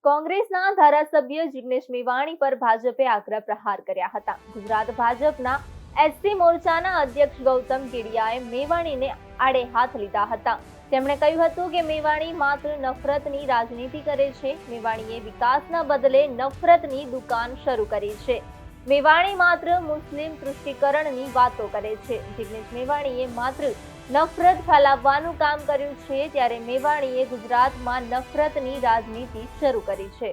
કોંગ્રેસના ધારાસભ્ય જિગ્નેશ મેવાણી પર ભાજપે આકરા પ્રહાર કર્યા હતા। ગુજરાત ભાજપના એસસી મોરચાના અધ્યક્ષ ગૌતમ કેડિયાએ મેવાણીને આડે હાથ લીધા હતા। તેમણે કહ્યું હતું કે મેવાણી માત્ર નફરતની રાજનીતિ કરે છે। મેવાણીએ વિકાસના બદલે નફરતની દુકાન શરૂ કરી છે। મેવાણી માત્ર મુસ્લિમ તૃષ્ટિકરણની વાતો કરે છે। જિગ્નેશ મેવાણીએ માત્ર નફરત ફેલાવવાનું કામ કર્યું છે, ત્યારે મેવાણીએ ગુજરાતમાં નફરતની રાજનીતિ શરૂ કરી છે।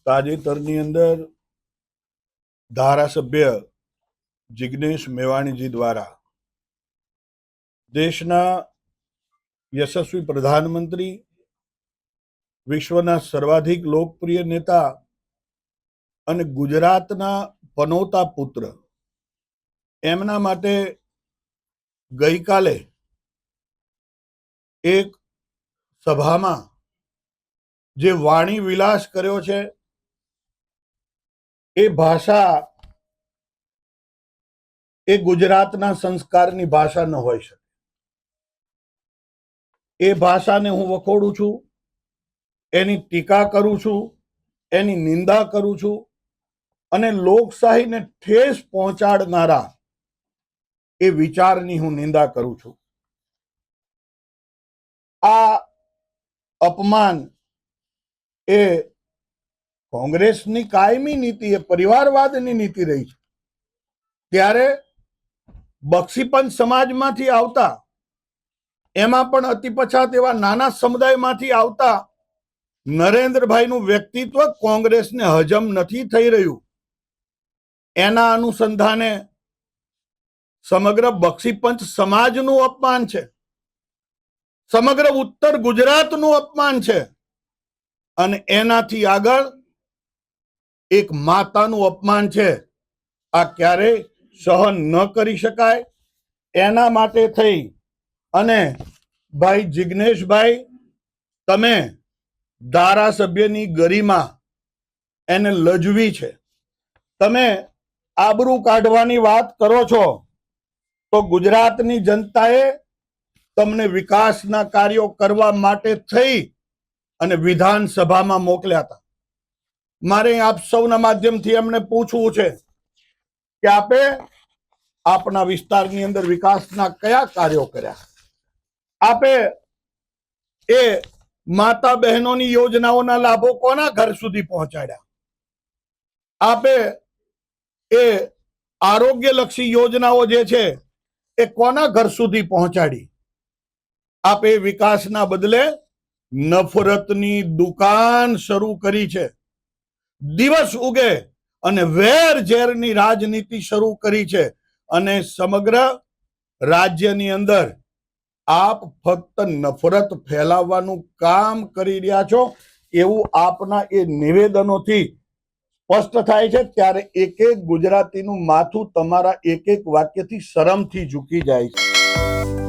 તાજેતરની અંદર ધારાસભ્ય જિગ્નેશ મેવાણીજી દ્વારા દેશના યશસ્વી પ્રધાનમંત્રી, વિશ્વના સર્વાધિક લોકપ્રિય નેતા અને ગુજરાતના પનોતા પુત્ર એમના માટે ગઈકાલે એક સભામાં જે વાણી વિલાસ કર્યો છે એ ભાષા એ ગુજરાતના સંસ્કારની ભાષા ન હોઈ શકે। એ ભાષાને હું વખોડું છું, એની ટીકા કરું છું, એની નિંદા કરું છું અને લોકશાહીને ઠેસ પહોંચાડનારા એ વિચારની હું નિંદા કરું છું। આ અપમાન એ કોંગ્રેસની કાયમી નીતિ, એ પરિવારવાદની નીતિ રહી છે। ત્યારે બક્ષીપંચ સમાજમાંથી આવતા, એમાં પણ અતિ પછાત એવા નાના સમુદાયમાંથી આવતા નરેન્દ્રભાઈનું વ્યક્તિત્વ કોંગ્રેસને હજમ નથી થઈ રહ્યું। એના અનુસંધાને સમગ્ર બક્ષીપંચ સમાજનું અપમાન છે, સમગ્ર ઉત્તર ગુજરાતનું અપમાન છે અને એનાથી આગળ એક માતાનું અપમાન છે। આ ક્યારેય સહન ન કરી શકાય। એના માટે થઈ અને ભાઈ જિગ્નેશભાઈ, તમે ધારાસભ્યની ગરિમા એને લજવી છે। તમે આબરૂ કાઢવાની વાત કરો છો તો ગુજરાતની જનતાએ તમને વિકાસના કાર્યો કરવા માટે થઈ અને વિધાનસભામાં મોકલ્યા હતા। મારે આપ સૌના માધ્યમથી એમને પૂછવું છે કે આપે આપના વિસ્તારની અંદર વિકાસના કયા કાર્યો કર્યા? આપે એ માતા બહેનોની યોજનાઓના લાભો કોના ઘર સુધી પહોંચાડ્યા? આપે એ આરોગ્યલક્ષી યોજનાઓ જે છે એ કોના ઘર સુધી પહોંચાડી? આપે વિકાસના બદલે નફરતની દુકાન શરૂ કરી છે। દિવસ ઉગે અને વેર ઝેરની રાજનીતિ શરૂ કરી છે અને સમગ્ર રાજ્યની અંદર આપ ફક્ત નફરત ફેલાવવાનું કામ કરી રહ્યા છો એવું આપના એ નિવેદનોથી સ્પષ્ટ થાય છે। ત્યારે એક એક ગુજરાતીનું માથું તમારા એક એક વાક્યથી શરમથી ઝૂકી જાય છે।